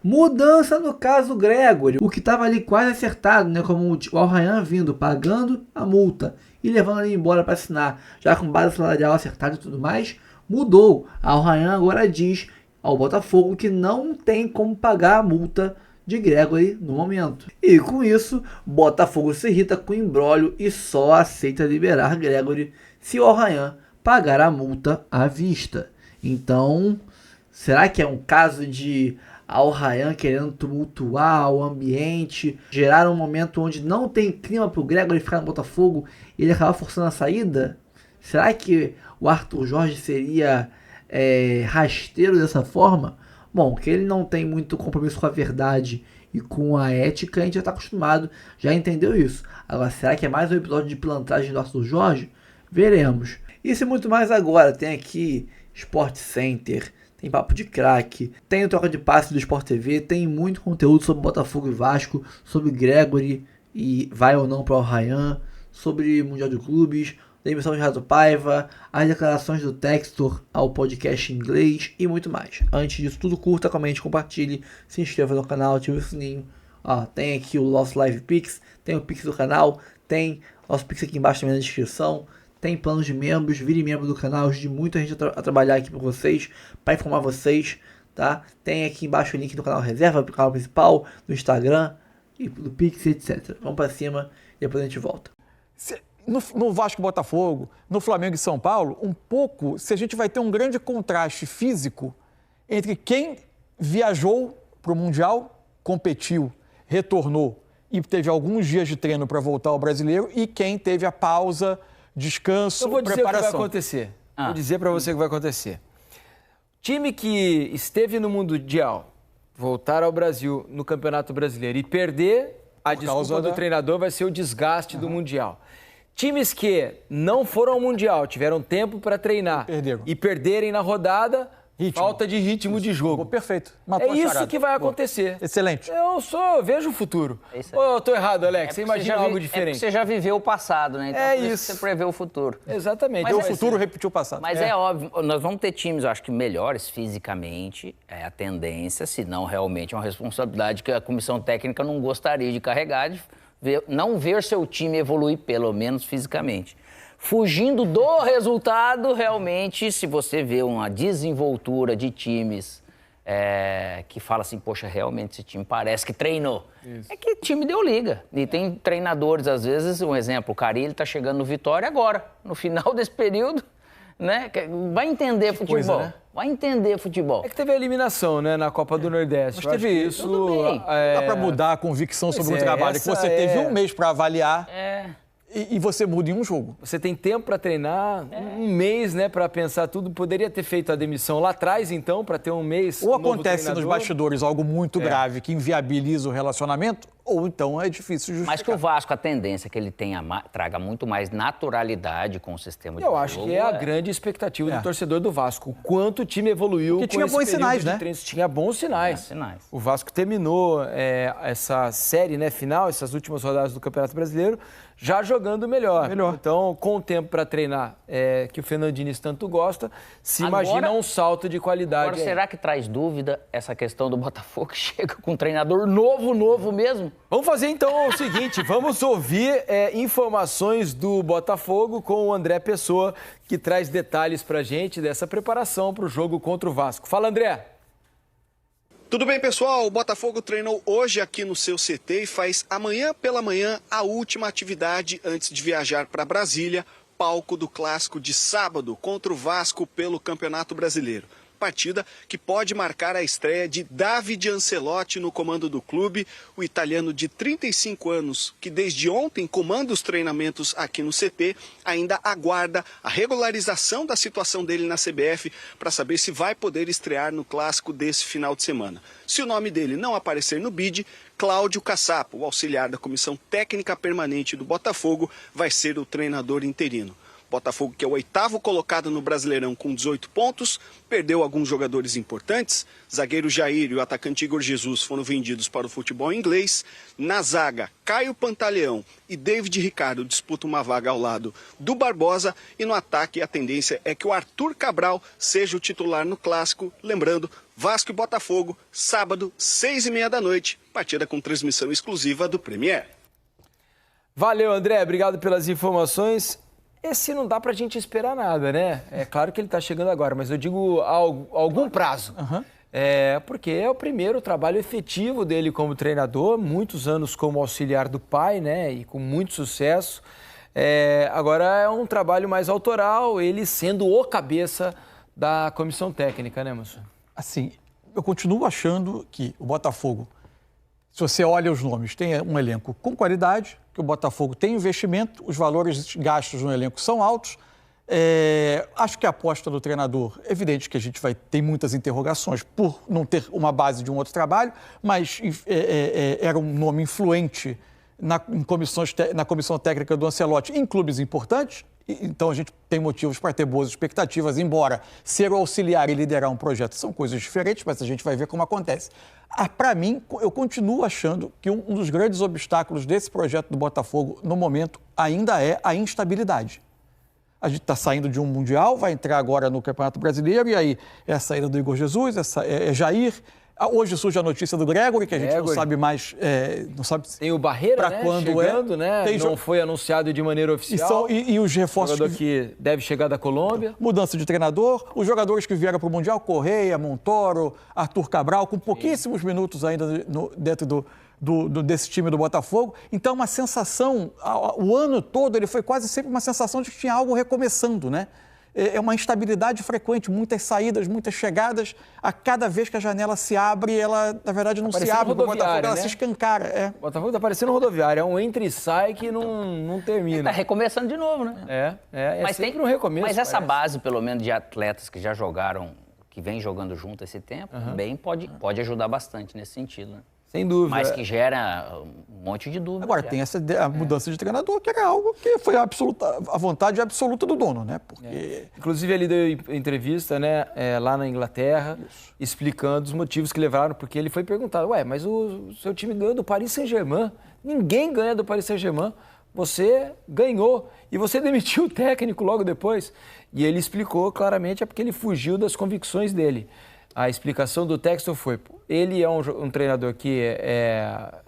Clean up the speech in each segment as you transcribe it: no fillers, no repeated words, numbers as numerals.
Mudança no caso Gregory, o que estava ali quase acertado, né? Como o Al-Rayyan vindo, pagando a multa e levando ele embora para assinar, já com base salarial acertada e tudo mais, mudou. Al-Rayyan agora diz ao Botafogo que não tem como pagar a multa de Gregory no momento. E com isso, Botafogo se irrita com o imbróglio e só aceita liberar Gregory se o Al-Rayyan pagar a multa à vista. Então, será que é um caso de Al-Rayyan querendo tumultuar o ambiente, gerar um momento onde não tem clima para o Gregory ficar no Botafogo e ele acabar forçando a saída? Será que o Arthur Jorge seria rasteiro dessa forma? Bom, que ele não tem muito compromisso com a verdade e com a ética, a gente já está acostumado, já entendeu isso. Agora, será que é mais um episódio de pilantragem do Arthur Jorge? Veremos. Isso e muito mais agora. Tem aqui Sport Center, tem Papo de Craque, tem o Troca de Passe do Sport TV, tem muito conteúdo sobre Botafogo e Vasco, sobre Gregory e vai ou não para o Al-Rayyan, sobre Mundial de Clubes, demissão de Renato Paiva, as declarações do Textor ao podcast em inglês e muito mais. Antes disso tudo, curta, comente, compartilhe, se inscreva no canal, ative o sininho. Ó, tem aqui o nosso Live Pix, tem o Pix do canal, tem nosso Pix aqui embaixo também na descrição, tem planos de membros, vire membro do canal, ajude muito a gente a trabalhar aqui para vocês, para informar vocês, tá? Tem aqui embaixo o link do canal reserva, do canal principal, do Instagram, e do Pix, etc. Vamos para cima e depois a gente volta. No Vasco e Botafogo, no Flamengo e São Paulo, um pouco, se a gente vai ter um grande contraste físico entre quem viajou para o Mundial, competiu, retornou e teve alguns dias de treino para voltar ao brasileiro e quem teve a pausa, descanso, eu vou dizer preparação. O que vai acontecer. Vou dizer para você o que vai acontecer. Time que esteve no Mundial, voltar ao Brasil no Campeonato Brasileiro e perder, a desculpa do treinador vai ser o desgaste do Mundial. Times que não foram ao Mundial, tiveram tempo para treinar e perderem na rodada, falta de ritmo de jogo. Perfeito. É isso que vai acontecer. Excelente. Eu vejo o futuro. Ou eu tô errado, Alex? Você imagina algo diferente? É porque você já viveu o passado, né? Então, é por isso. Você prevê o futuro. Exatamente. Mas o futuro repetiu o passado. Mas é óbvio, nós vamos ter times, eu acho que melhores fisicamente, é a tendência, se não realmente é uma responsabilidade que a comissão técnica não gostaria de carregar, de não ver seu time evoluir, pelo menos fisicamente. Fugindo do resultado, realmente, se você vê uma desenvoltura de times que fala assim, poxa, realmente esse time parece que treinou. Isso. É que o time deu liga. E tem treinadores, às vezes, um exemplo, o Carille está chegando no Vitória agora, no final desse período, né? Vai entender futebol. Coisa, né? Vai entender futebol. É que teve a eliminação, né, na Copa do Nordeste. Mas teve isso. Dá para mudar a convicção sobre o trabalho que você teve um mês para avaliar. E você muda em um jogo. Você tem tempo para treinar, um mês, né, para pensar tudo. Poderia ter feito a demissão lá atrás, então, para ter um mês. Ou acontece nos bastidores algo muito grave que inviabiliza o relacionamento, ou então é difícil justificar. Mas que o Vasco, a tendência é que ele traga muito mais naturalidade com o sistema de jogo. Eu acho que é a grande expectativa do torcedor do Vasco. O quanto o time evoluiu com tinha bons sinais, né? Tinha bons sinais. O Vasco terminou essa série, né, final, essas últimas rodadas do Campeonato Brasileiro, já jogando melhor. Então, com o tempo para treinar, que o Fernando Diniz tanto gosta, imagina um salto de qualidade. Agora, será que traz dúvida essa questão do Botafogo que chega com um treinador novo mesmo? Vamos fazer então o seguinte, vamos ouvir informações do Botafogo com o André Pessoa, que traz detalhes pra gente dessa preparação para o jogo contra o Vasco. Fala, André! Tudo bem, pessoal? O Botafogo treinou hoje aqui no seu CT e faz amanhã pela manhã a última atividade antes de viajar para Brasília, palco do clássico de sábado contra o Vasco pelo Campeonato Brasileiro. Partida que pode marcar a estreia de Davide Ancelotti no comando do clube, o italiano de 35 anos, que desde ontem comanda os treinamentos aqui no CT, ainda aguarda a regularização da situação dele na CBF para saber se vai poder estrear no clássico desse final de semana. Se o nome dele não aparecer no bid, Cláudio Caçapo, o auxiliar da Comissão Técnica Permanente do Botafogo, vai ser o treinador interino. Botafogo, que é o 8º colocado no Brasileirão com 18 pontos, perdeu alguns jogadores importantes. Zagueiro Jair e o atacante Igor Jesus foram vendidos para o futebol inglês. Na zaga, Caio Pantaleão e David Ricardo disputam uma vaga ao lado do Barbosa. E no ataque, a tendência é que o Arthur Cabral seja o titular no clássico. Lembrando, Vasco e Botafogo, sábado, 6h30 da noite, partida com transmissão exclusiva do Premier. Valeu, André. Obrigado pelas informações. Esse não dá pra gente esperar nada, né? É claro que ele tá chegando agora, mas eu digo a algum prazo. Porque é o primeiro trabalho efetivo dele como treinador, muitos anos como auxiliar do pai, né? E com muito sucesso. Agora é um trabalho mais autoral, ele sendo o cabeça da comissão técnica, né, moço? Assim, eu continuo achando que o Botafogo, se você olha os nomes, tem um elenco com qualidade, que o Botafogo tem investimento, os valores gastos no elenco são altos. Acho que a aposta do treinador, é evidente que a gente vai ter muitas interrogações por não ter uma base de um outro trabalho, mas era um nome influente na comissão técnica do Ancelotti em clubes importantes. Então a gente tem motivos para ter boas expectativas, embora ser o auxiliar e liderar um projeto são coisas diferentes, mas a gente vai ver como acontece. Para mim, eu continuo achando que um dos grandes obstáculos desse projeto do Botafogo, no momento, ainda é a instabilidade. A gente está saindo de um Mundial, vai entrar agora no Campeonato Brasileiro, e aí é a saída do Igor Jesus, é Jair. Hoje surge a notícia do Gregory, que a gente não sabe mais... não sabe tem o Barreira, né? Quando chegando, né? Não foi anunciado de maneira oficial. E os reforços... Jogador que deve chegar da Colômbia. Mudança de treinador. Os jogadores que vieram para o Mundial, Correia, Montoro, Arthur Cabral, com pouquíssimos minutos ainda dentro desse time do Botafogo. Então, uma sensação... O ano todo, ele foi quase sempre uma sensação de que tinha algo recomeçando, né? É uma instabilidade frequente, muitas saídas, muitas chegadas. A cada vez que a janela se abre, ela, na verdade, não se abre. O Botafogo, ela se escancara. O Botafogo está parecendo rodoviária. É um entra e sai que não termina. Está recomeçando de novo, né? Mas sempre no recomeço. Mas essa base, pelo menos, de atletas que já jogaram, que vem jogando junto esse tempo, bem pode ajudar bastante nesse sentido, né? Sem dúvida. Mas que gera um monte de dúvida. Agora, tem a mudança de treinador, que era algo que foi a vontade absoluta do dono, né? Porque... Inclusive, ele deu entrevista, né, lá na Inglaterra, explicando os motivos que levaram, porque ele foi perguntado, mas o seu time ganhou do Paris Saint-Germain, ninguém ganha do Paris Saint-Germain, você ganhou e você demitiu o técnico logo depois. E ele explicou claramente, porque ele fugiu das convicções dele. A explicação do texto foi, ele é um treinador que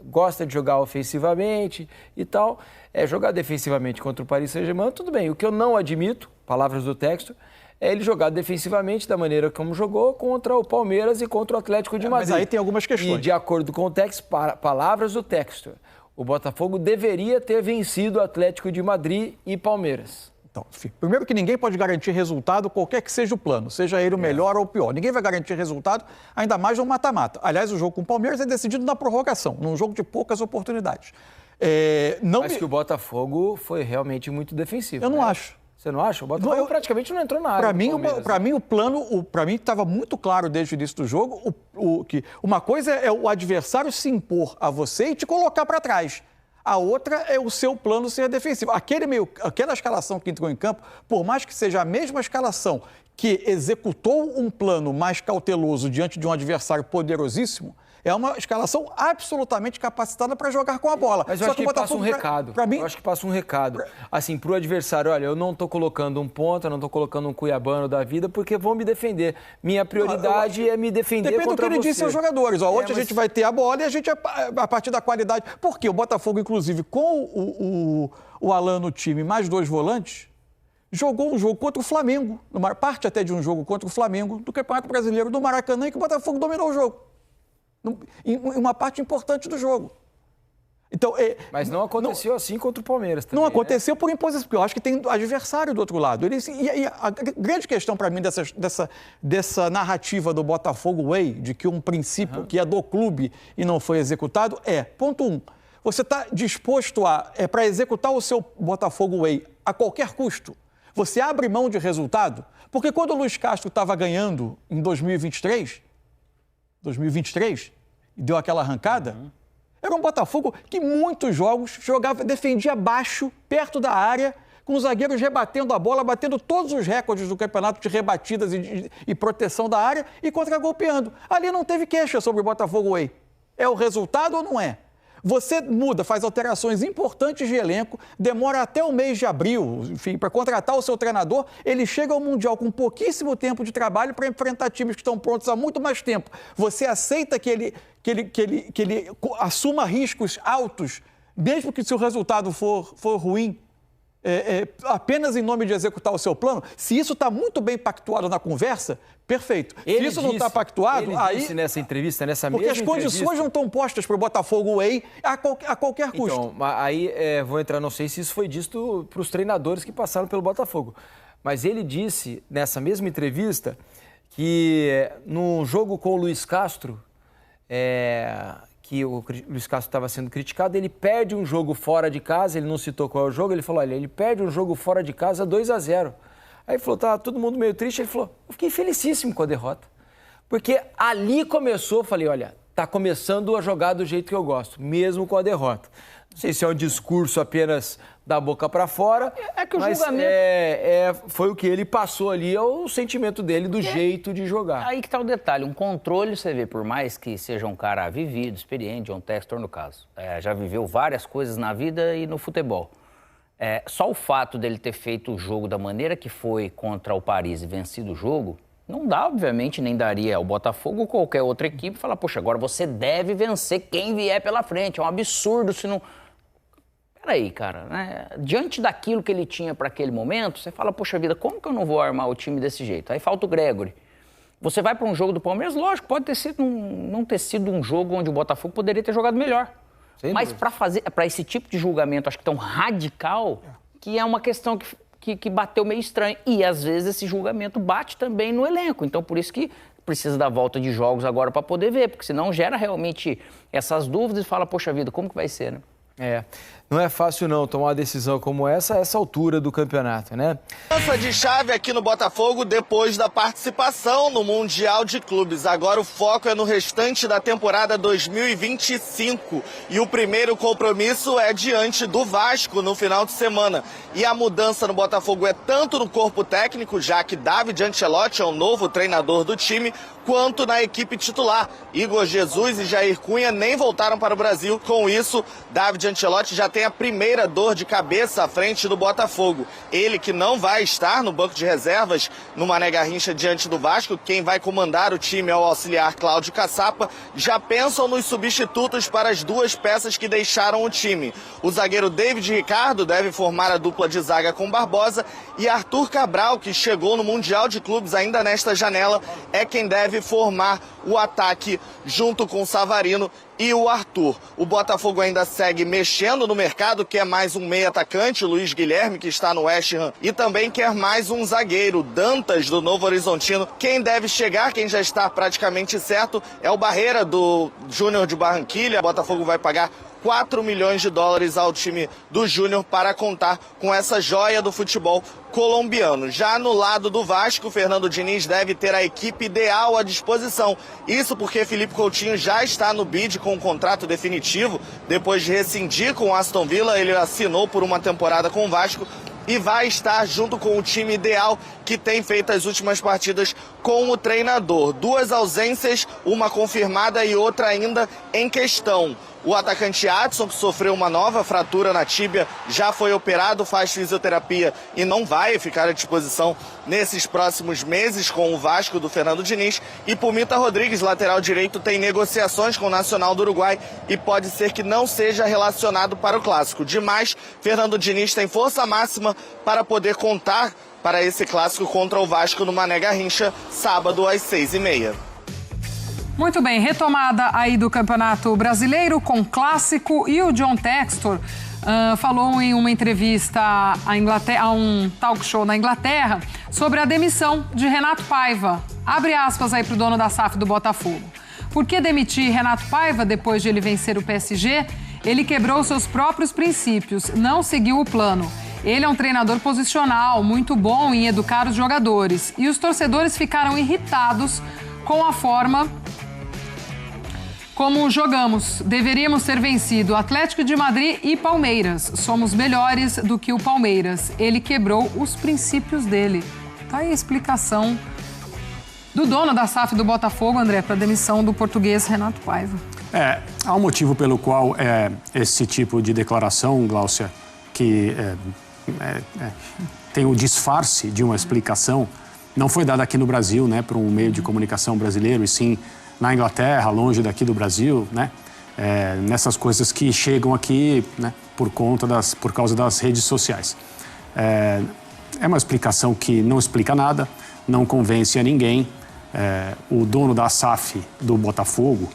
gosta de jogar ofensivamente e tal, jogar defensivamente contra o Paris Saint-Germain, tudo bem. O que eu não admito, palavras do texto, é ele jogar defensivamente da maneira como jogou contra o Palmeiras e contra o Atlético de Madrid. Mas aí tem algumas questões. E de acordo com o texto, palavras do texto, o Botafogo deveria ter vencido o Atlético de Madrid e Palmeiras. Então, enfim, primeiro que ninguém pode garantir resultado, qualquer que seja o plano, seja ele o melhor ou o pior. Ninguém vai garantir resultado, ainda mais no mata-mata. Aliás, o jogo com o Palmeiras é decidido na prorrogação, num jogo de poucas oportunidades. Mas que o Botafogo foi realmente muito defensivo. Eu não acho. Você não acha? O Botafogo praticamente não entrou na área. Para mim, o plano, para mim, estava muito claro desde o início do jogo que uma coisa é o adversário se impor a você e te colocar para trás. A outra é o seu plano ser defensivo. Aquela escalação que entrou em campo, por mais que seja a mesma escalação que executou um plano mais cauteloso diante de um adversário poderosíssimo, é uma escalação absolutamente capacitada para jogar com a bola. Mas eu acho que passa um recado. Eu acho que passa um recado. Assim, para o adversário, olha, eu não estou colocando um ponta, não estou colocando um cuiabano da vida, porque vão me defender. Minha prioridade é me defender contra você. Depende do que ele disse aos jogadores. Hoje a gente vai ter a bola e a gente, a partir da qualidade... Porque o Botafogo, inclusive, com o Alan no time, mais 2 volantes, jogou um jogo contra o Flamengo, parte até de um jogo contra o Flamengo, do Campeonato Brasileiro do Maracanã, e que o Botafogo dominou o jogo. Em uma parte importante do jogo. Então, mas não aconteceu assim contra o Palmeiras também, não aconteceu por imposição, porque eu acho que tem adversário do outro lado. E a grande questão para mim dessa narrativa do Botafogo Way, de que um princípio que é do clube e não foi executado, ponto 1, você está disposto para executar o seu Botafogo Way a qualquer custo? Você abre mão de resultado? Porque quando o Luiz Castro estava ganhando em 2023, e deu aquela arrancada, era um Botafogo que muitos jogos defendia baixo, perto da área, com os zagueiros rebatendo a bola, batendo todos os recordes do campeonato de rebatidas e proteção da área e contra-golpeando. Ali não teve queixa sobre o Botafogo Way. É o resultado ou não é? Você muda, faz alterações importantes de elenco, demora até o mês de abril, enfim, para contratar o seu treinador, ele chega ao Mundial com pouquíssimo tempo de trabalho para enfrentar times que estão prontos há muito mais tempo. Você aceita que ele assuma riscos altos, mesmo que se o resultado for ruim, apenas em nome de executar o seu plano? Se isso está muito bem pactuado na conversa, perfeito. Se isso não está pactuado, aí... disse nessa entrevista, nessa mesma entrevista... Porque as condições não estão postas para o Botafogo Way a qualquer custo. Então, aí vou entrar, não sei se isso foi dito para os treinadores que passaram pelo Botafogo, mas ele disse, nessa mesma entrevista, que num jogo com o Luiz Castro, que o Luiz Castro estava sendo criticado, ele perde um jogo fora de casa, ele não citou qual é o jogo, ele falou, olha, ele perde um jogo fora de casa 2-0. Aí ele falou, tá todo mundo meio triste, ele falou, eu fiquei felicíssimo com a derrota. Porque ali começou, falei, olha, tá começando a jogar do jeito que eu gosto, mesmo com a derrota. Não sei se é um discurso apenas da boca para fora, que o mas julgamento... foi o que ele passou ali, é o sentimento dele do jeito de jogar. Aí que tá o detalhe, um controle, você vê, por mais que seja um cara vivido, experiente, John Textor no caso, já viveu várias coisas na vida e no futebol. Só o fato dele ter feito o jogo da maneira que foi contra o Paris e vencido o jogo, não dá, obviamente, nem daria ao Botafogo ou qualquer outra equipe falar, poxa, agora você deve vencer quem vier pela frente, é um absurdo se não... Peraí, cara, né? Diante daquilo que ele tinha para aquele momento, você fala, poxa vida, como que eu não vou armar o time desse jeito? Aí falta o Gregory. Você vai para um jogo do Palmeiras, lógico, pode ter sido não ter sido um jogo onde o Botafogo poderia ter jogado melhor. Sim, mas para esse tipo de julgamento, acho que tão radical, que é uma questão que bateu meio estranho. E às vezes esse julgamento bate também no elenco. Então por isso que precisa da volta de jogos agora para poder ver, porque senão gera realmente essas dúvidas e fala, poxa vida, como que vai ser, né? Não é fácil não tomar uma decisão como essa a essa altura do campeonato, né? Mudança de chave aqui no Botafogo depois da participação no Mundial de Clubes. Agora o foco é no restante da temporada 2025 e o primeiro compromisso é diante do Vasco no final de semana. E a mudança no Botafogo é tanto no corpo técnico, já que David Ancelotti é o novo treinador do time, quanto na equipe titular. Igor Jesus e Jair Cunha nem voltaram para o Brasil. Com isso, David Ancelotti já tem a primeira dor de cabeça à frente do Botafogo. Ele que não vai estar no banco de reservas no Mané Garrincha diante do Vasco, quem vai comandar o time é o auxiliar Cláudio Caçapa, já pensam nos substitutos para as duas peças que deixaram o time. O zagueiro David Ricardo deve formar a dupla de zaga com Barbosa e Arthur Cabral, que chegou no Mundial de Clubes ainda nesta janela, é quem deve formar o ataque junto com o Savarino e o Arthur. O Botafogo ainda segue mexendo no mercado, quer mais um meio atacante, o Luiz Guilherme, que está no West Ham, e também quer mais um zagueiro, Dantas, do Novo Horizontino. Quem deve chegar, quem já está praticamente certo, é o Barreira, do Júnior de Barranquilha. O Botafogo vai pagar 4 milhões de dólares ao time do Júnior para contar com essa joia do futebol colombiano. Já no lado do Vasco, Fernando Diniz deve ter a equipe ideal à disposição. Isso porque Felipe Coutinho já está no bid com um contrato definitivo. Depois de rescindir com o Aston Villa, ele assinou por uma temporada com o Vasco e vai estar junto com o time ideal que tem feito as últimas partidas com o treinador. 2 ausências, uma confirmada e outra ainda em questão. O atacante Adson, que sofreu uma nova fratura na tíbia, já foi operado, faz fisioterapia e não vai ficar à disposição nesses próximos meses com o Vasco do Fernando Diniz. E Pumita Rodrigues, lateral direito, tem negociações com o Nacional do Uruguai e pode ser que não seja relacionado para o Clássico. Demais, Fernando Diniz tem força máxima para poder contar para esse Clássico contra o Vasco no Mané Garrincha, sábado às 6h30. Muito bem, retomada aí do Campeonato Brasileiro com Clássico, e o John Textor falou em uma entrevista a um talk show na Inglaterra sobre a demissão de Renato Paiva. Abre aspas aí para o dono da SAF do Botafogo. Por que demitir Renato Paiva depois de ele vencer o PSG? Ele quebrou seus próprios princípios, não seguiu o plano. Ele é um treinador posicional, muito bom em educar os jogadores. E os torcedores ficaram irritados com a forma Como jogamos, deveríamos ter vencido Atlético de Madrid e Palmeiras. Somos melhores do que o Palmeiras. Ele quebrou os princípios dele. Tá aí a explicação do dono da SAF do Botafogo, André, para a demissão do português Renato Paiva. Há um motivo pelo qual esse tipo de declaração, Gláucia, que tem o disfarce de uma explicação, não foi dada aqui no Brasil, né, por um meio de comunicação brasileiro, e sim na Inglaterra, longe daqui do Brasil, né, nessas coisas que chegam aqui, né, por causa das redes sociais. É uma explicação que não explica nada, não convence a ninguém. O dono da SAF do Botafogo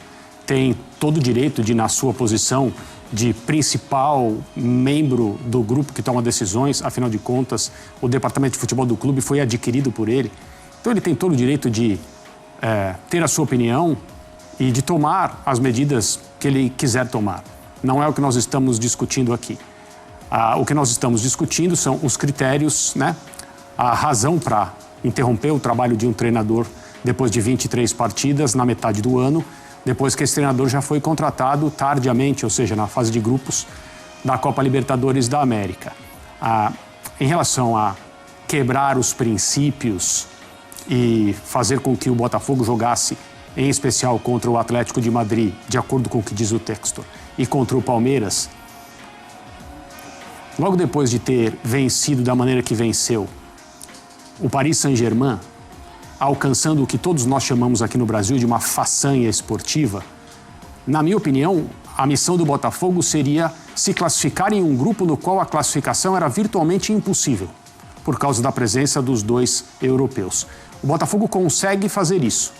tem todo o direito de, na sua posição de principal membro do grupo que toma decisões, afinal de contas, o departamento de futebol do clube foi adquirido por ele. Então ele tem todo o direito de ter a sua opinião e de tomar as medidas que ele quiser tomar. Não é o que nós estamos discutindo aqui. O que nós estamos discutindo são os critérios, né? A razão para interromper o trabalho de um treinador depois de 23 partidas na metade do ano, depois que esse treinador já foi contratado tardiamente, ou seja, na fase de grupos da Copa Libertadores da América. Em relação a quebrar os princípios e fazer com que o Botafogo jogasse, em especial contra o Atlético de Madrid, de acordo com o que diz o texto, e contra o Palmeiras, logo depois de ter vencido da maneira que venceu o Paris Saint-Germain, alcançando o que todos nós chamamos aqui no Brasil de uma façanha esportiva, na minha opinião, a missão do Botafogo seria se classificar em um grupo no qual a classificação era virtualmente impossível, por causa da presença dos dois europeus. O Botafogo consegue fazer isso.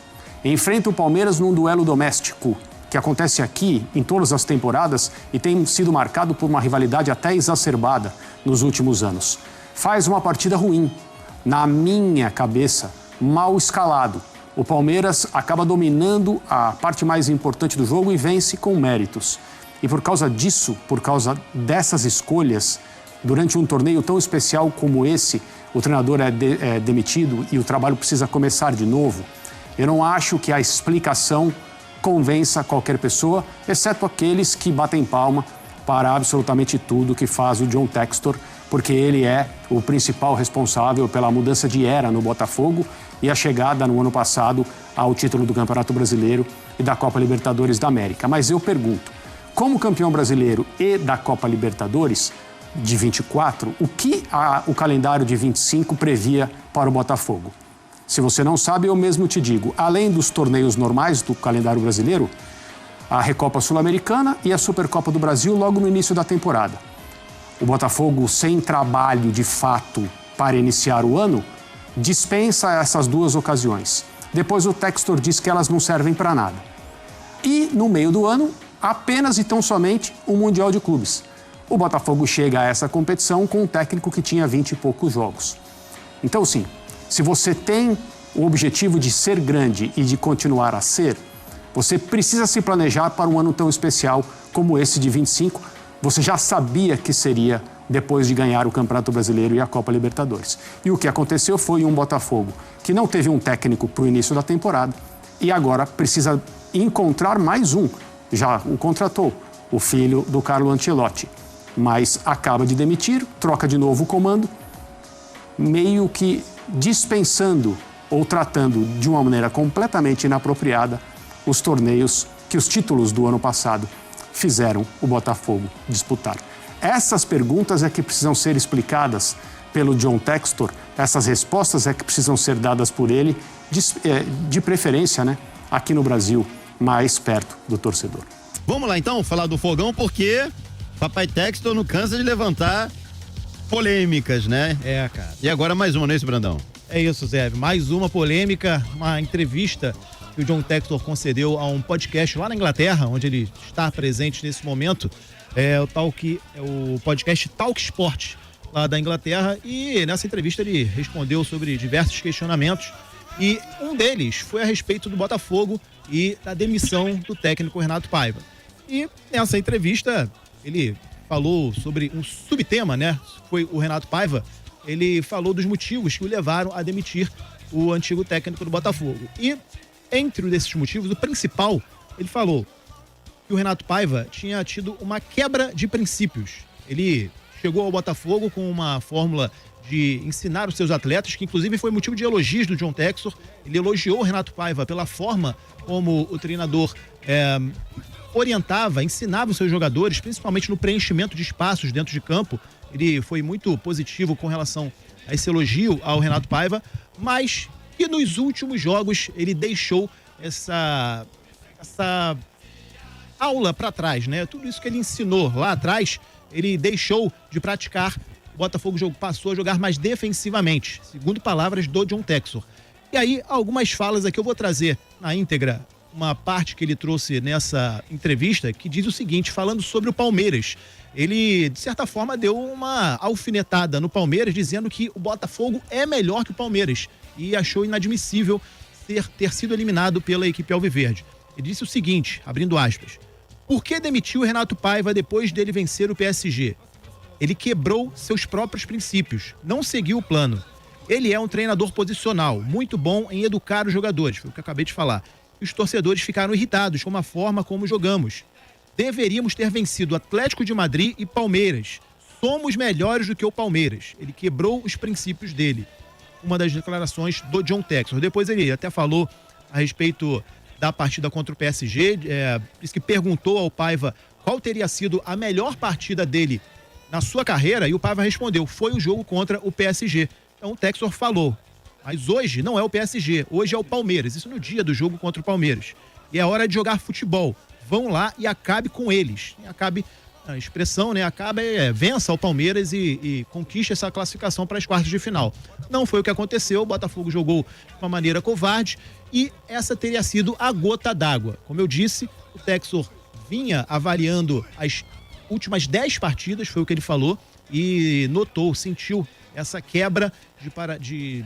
Enfrenta o Palmeiras num duelo doméstico, que acontece aqui em todas as temporadas e tem sido marcado por uma rivalidade até exacerbada nos últimos anos. Faz uma partida ruim, na minha cabeça, mal escalado. O Palmeiras acaba dominando a parte mais importante do jogo e vence com méritos. E por causa disso, por causa dessas escolhas, durante um torneio tão especial como esse, o treinador é demitido e o trabalho precisa começar de novo. Eu não acho que a explicação convença qualquer pessoa, exceto aqueles que batem palma para absolutamente tudo que faz o John Textor, porque ele é o principal responsável pela mudança de era no Botafogo e a chegada no ano passado ao título do Campeonato Brasileiro e da Copa Libertadores da América. Mas eu pergunto, como campeão brasileiro e da Copa Libertadores de 24, o que o calendário de 25 previa para o Botafogo? Se você não sabe, eu mesmo te digo, além dos torneios normais do calendário brasileiro, a Recopa Sul-Americana e a Supercopa do Brasil logo no início da temporada. O Botafogo, sem trabalho de fato para iniciar o ano, dispensa essas duas ocasiões. Depois o Textor diz que elas não servem para nada. E, no meio do ano, apenas e tão somente o Mundial de Clubes. O Botafogo chega a essa competição com um técnico que tinha 20 e poucos jogos. Então, sim, se você tem o objetivo de ser grande e de continuar a ser, você precisa se planejar para um ano tão especial como esse de 25. Você já sabia que seria depois de ganhar o Campeonato Brasileiro e a Copa Libertadores. E o que aconteceu foi um Botafogo que não teve um técnico para o início da temporada e agora precisa encontrar mais um. Já o contratou, o filho do Carlo Ancelotti, mas acaba de demitir, troca de novo o comando, meio que dispensando ou tratando de uma maneira completamente inapropriada os torneios que os títulos do ano passado fizeram o Botafogo disputar. Essas perguntas é que precisam ser explicadas pelo John Textor, essas respostas é que precisam ser dadas por ele, de preferência, né, aqui no Brasil, mais perto do torcedor. Vamos lá então falar do Fogão, porque Papai Textor não cansa de levantar polêmicas, né? É, cara. E agora mais uma, não é isso, Brandão? É isso, Zé. Mais uma polêmica, uma entrevista que o John Textor concedeu a um podcast lá na Inglaterra, onde ele está presente nesse momento. É o podcast Talk Sport, lá da Inglaterra. E nessa entrevista ele respondeu sobre diversos questionamentos. E um deles foi a respeito do Botafogo e da demissão do técnico Renato Paiva. E nessa entrevista ele falou sobre um subtema, né? Foi o Renato Paiva. Ele falou dos motivos que o levaram a demitir o antigo técnico do Botafogo. E entre desses motivos, o principal, ele falou que o Renato Paiva tinha tido uma quebra de princípios. Ele chegou ao Botafogo com uma fórmula de ensinar os seus atletas, que inclusive foi motivo de elogios do John Textor. Ele elogiou o Renato Paiva pela forma como o treinador orientava, ensinava os seus jogadores, principalmente no preenchimento de espaços dentro de campo. Ele foi muito positivo com relação a esse elogio ao Renato Paiva, mas que nos últimos jogos ele deixou essa aula para trás, né? Tudo isso que ele ensinou lá atrás, ele deixou de praticar. O Botafogo passou a jogar mais defensivamente, segundo palavras do John Textor. E aí, algumas falas aqui eu vou trazer na íntegra, uma parte que ele trouxe nessa entrevista, que diz o seguinte, falando sobre o Palmeiras. Ele, de certa forma, deu uma alfinetada no Palmeiras, dizendo que o Botafogo é melhor que o Palmeiras e achou inadmissível ter sido eliminado pela equipe alviverde. Ele disse o seguinte, abrindo aspas, por que demitiu o Renato Paiva depois dele vencer o PSG? Ele quebrou seus próprios princípios, não seguiu o plano. Ele é um treinador posicional, muito bom em educar os jogadores, foi o que eu acabei de falar. E os torcedores ficaram irritados com a forma como jogamos. Deveríamos ter vencido Atlético de Madrid e Palmeiras. Somos melhores do que o Palmeiras. Ele quebrou os princípios dele. Uma das declarações do John Textor. Depois ele até falou a respeito da partida contra o PSG, disse que perguntou ao Paiva qual teria sido a melhor partida dele na sua carreira, e o Paiva respondeu, foi o jogo contra o PSG. Então o Textor falou, mas hoje não é o PSG, hoje é o Palmeiras, isso no dia do jogo contra o Palmeiras. E é hora de jogar futebol, vão lá e acabe com eles. E acabe, a expressão, né, vença o Palmeiras e conquiste essa classificação para as quartas de final. Não foi o que aconteceu, o Botafogo jogou de uma maneira covarde e essa teria sido a gota d'água. Como eu disse, o Textor vinha avaliando as últimas 10 partidas, foi o que ele falou, e sentiu essa quebra de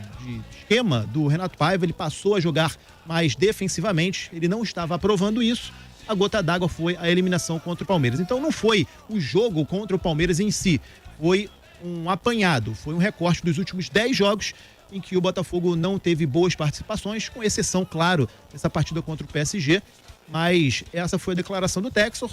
esquema do Renato Paiva. Ele passou a jogar mais defensivamente, ele não estava aprovando isso. A gota d'água foi a eliminação contra o Palmeiras. Então não foi o jogo contra o Palmeiras em si, foi um apanhado, foi um recorte dos últimos 10 jogos em que o Botafogo não teve boas participações, com exceção, claro, dessa partida contra o PSG, mas essa foi a declaração do Textor,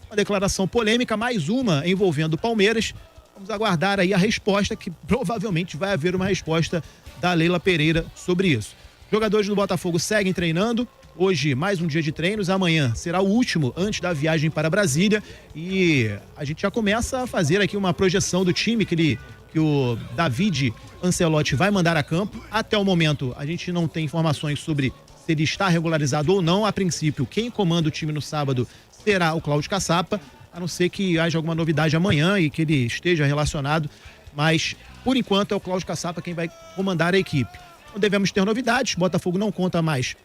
uma declaração polêmica, mais uma envolvendo o Palmeiras. Vamos aguardar aí a resposta, que provavelmente vai haver uma resposta da Leila Pereira sobre isso. Jogadores do Botafogo seguem treinando. Hoje, mais um dia de treinos. Amanhã será o último antes da viagem para Brasília. E a gente já começa a fazer aqui uma projeção do time que o David Ancelotti vai mandar a campo. Até o momento, a gente não tem informações sobre se ele está regularizado ou não. A princípio, quem comanda o time no sábado será o Cláudio Caçapa, a não ser que haja alguma novidade amanhã e que ele esteja relacionado. Mas, por enquanto, é o Cláudio Caçapa quem vai comandar a equipe. Não devemos ter novidades. Botafogo não conta mais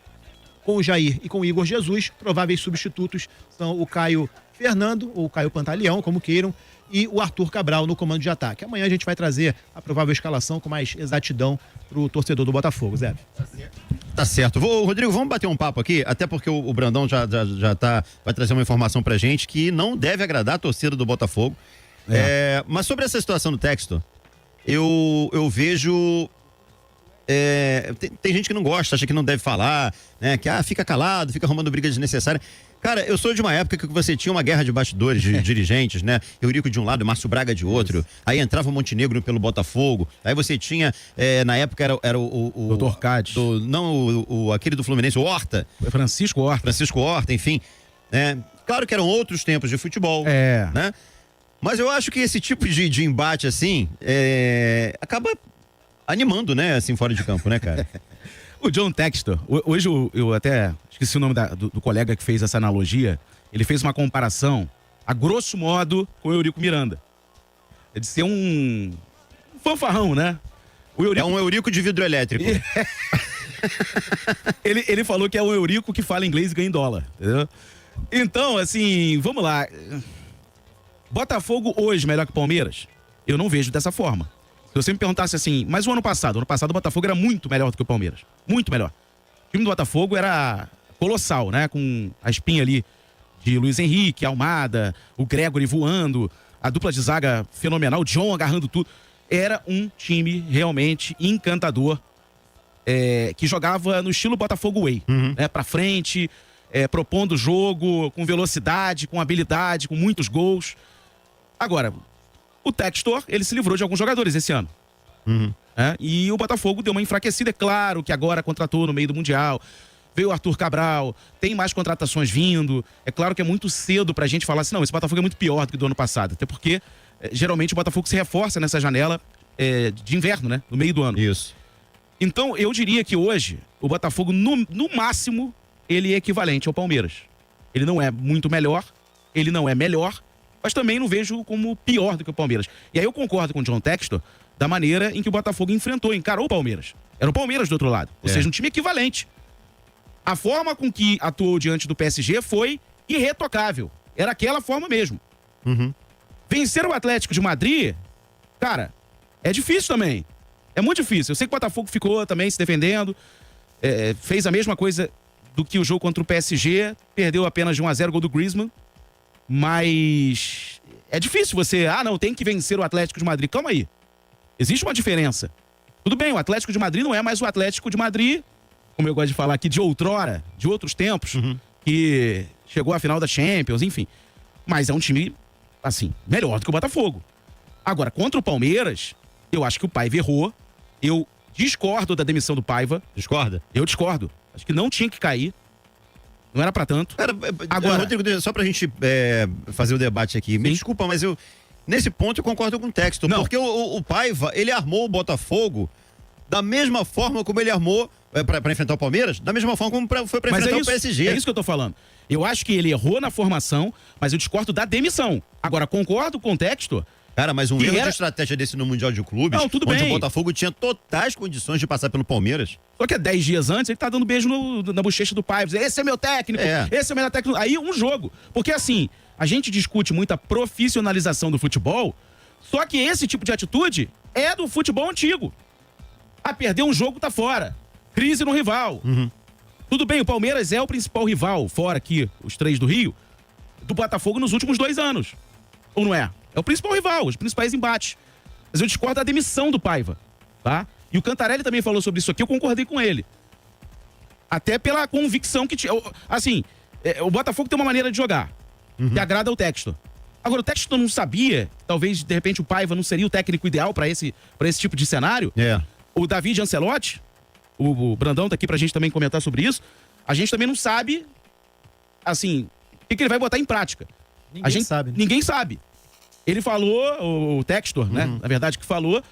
com o Jair e com o Igor Jesus. Prováveis substitutos são o Caio Fernando, ou o Caio Pantaleão, como queiram, e o Arthur Cabral no comando de ataque. Amanhã a gente vai trazer a provável escalação com mais exatidão para o torcedor do Botafogo, Zé. Tá certo. Rodrigo, vamos bater um papo aqui, até porque o Brandão já vai trazer uma informação pra gente que não deve agradar a torcida do Botafogo. Mas sobre essa situação do Textor, eu vejo... Tem gente que não gosta, acha que não deve falar, né? Que fica calado, fica arrumando briga desnecessária. Cara, eu sou de uma época que você tinha uma guerra de bastidores de dirigentes, né? Eurico de um lado, Márcio Braga de outro. Aí entrava o Montenegro pelo Botafogo. Aí você tinha, na época era o Doutor Cádiz. Aquele do Fluminense, o Horta. Francisco Horta, enfim. Claro que eram outros tempos de futebol, né? Mas eu acho que esse tipo de embate, assim, acaba animando, né? Assim, fora de campo, né, cara? O John Textor, hoje eu até esqueci o nome do colega que fez essa analogia. Ele fez uma comparação, a grosso modo, com o Eurico Miranda. É de ser um fanfarrão, né? É um Eurico de vidro elétrico. Ele falou que é o Eurico que fala inglês e ganha em dólar, entendeu? Então, assim, vamos lá. Botafogo hoje melhor que Palmeiras? Eu não vejo dessa forma. Se você me perguntasse assim, mas o ano passado o Botafogo era muito melhor do que o Palmeiras. Muito melhor. O time do Botafogo era colossal, né? Com a espinha ali de Luiz Henrique, Almada, o Gregory voando, a dupla de zaga fenomenal, o John agarrando tudo. Era um time realmente encantador, que jogava no estilo Botafogo Way, né? Pra frente, propondo o jogo, com velocidade, com habilidade, com muitos gols. Agora, o Textor, ele se livrou de alguns jogadores esse ano. E o Botafogo deu uma enfraquecida. É claro que agora contratou no meio do Mundial. Veio o Arthur Cabral, tem mais contratações vindo. É claro que é muito cedo pra gente falar assim, não, esse Botafogo é muito pior do que do ano passado. Até porque, geralmente, o Botafogo se reforça nessa janela de inverno, né? No meio do ano. Isso. Então, eu diria que hoje, o Botafogo, no máximo, ele é equivalente ao Palmeiras. Ele não é muito melhor, ele não é melhor, mas também não vejo como pior do que o Palmeiras. E aí eu concordo com o John Textor da maneira em que o Botafogo encarou o Palmeiras. Era o Palmeiras do outro lado. Ou seja, um time equivalente. A forma com que atuou diante do PSG foi irretocável. Era aquela forma mesmo. Vencer o Atlético de Madrid, cara, é difícil também. É muito difícil. Eu sei que o Botafogo ficou também se defendendo, fez a mesma coisa do que o jogo contra o PSG, perdeu apenas de 1-0 gol do Griezmann, mas é difícil você, não, tem que vencer o Atlético de Madrid. Calma aí. Existe uma diferença. Tudo bem, o Atlético de Madrid não é mais o Atlético de Madrid, como eu gosto de falar aqui, de outrora, de outros tempos, que chegou à final da Champions, enfim. Mas é um time, assim, melhor do que o Botafogo. Agora, contra o Palmeiras, eu acho que o Paiva errou. Eu discordo da demissão do Paiva. Discorda? Eu discordo. Acho que não tinha que cair. Não era pra tanto. Agora, Rodrigo, só pra gente fazer o debate aqui. Me desculpa, mas nesse ponto eu concordo com o Textor. Não. Porque o Paiva, ele armou o Botafogo da mesma forma como ele armou pra enfrentar o Palmeiras, da mesma forma como foi pra enfrentar o PSG. É isso que eu tô falando. Eu acho que ele errou na formação, mas eu discordo da demissão. Agora, concordo com o Textor. Cara, mas um erro de estratégia desse no Mundial de Clubes, onde o Botafogo tinha totais condições de passar pelo Palmeiras. Só que 10 dias antes ele tá dando beijo na bochecha do Paiva. Esse é meu técnico, esse é o melhor técnico. Aí um jogo. Porque assim, a gente discute muito a profissionalização do futebol, só que esse tipo de atitude é do futebol antigo. Perder um jogo, tá fora. Crise no rival. Tudo bem, o Palmeiras é o principal rival, fora aqui, os 3 do Rio, do Botafogo nos últimos 2 anos. Ou não é? É o principal rival, os principais embates. Mas eu discordo da demissão do Paiva, tá? E o Cantarelli também falou sobre isso aqui, eu concordei com ele. Até pela convicção que tinha. Assim, o Botafogo tem uma maneira de jogar, que agrada ao Textor. Agora, o Textor não sabia, talvez, de repente, o Paiva não seria o técnico ideal para esse tipo de cenário. O David Ancelotti, o Brandão tá aqui pra gente também comentar sobre isso, a gente também não sabe, assim, o que ele vai botar em prática. Ninguém sabe. Né? Ninguém sabe. Ele falou, o Textor, né, na verdade, que falou,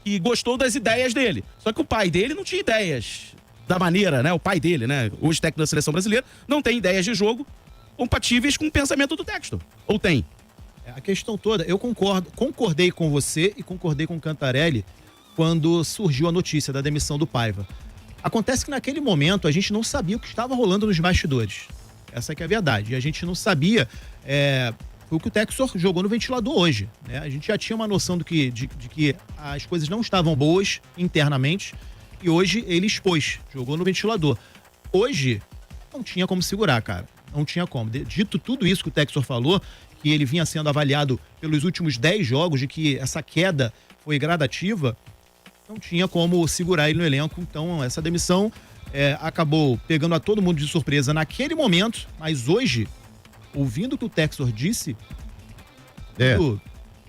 que gostou das ideias dele. Só que o pai dele não tinha ideias da maneira, né, o pai dele, né, hoje técnico da seleção brasileira, não tem ideias de jogo compatíveis com o pensamento do Textor. Ou tem? A questão toda, eu concordei com você e concordei com o Cantarelli quando surgiu a notícia da demissão do Paiva. Acontece que naquele momento a gente não sabia o que estava rolando nos bastidores. Essa que é a verdade. E a gente não sabia foi o que o Textor jogou no ventilador hoje. Né? A gente já tinha uma noção de que as coisas não estavam boas internamente e hoje ele expôs, jogou no ventilador. Hoje não tinha como segurar, cara. Não tinha como. Dito tudo isso que o Textor falou, que ele vinha sendo avaliado pelos últimos 10 jogos, de que essa queda foi gradativa, não tinha como segurar ele no elenco. Então essa demissão acabou pegando a todo mundo de surpresa naquele momento, mas hoje, ouvindo o que o Textor disse,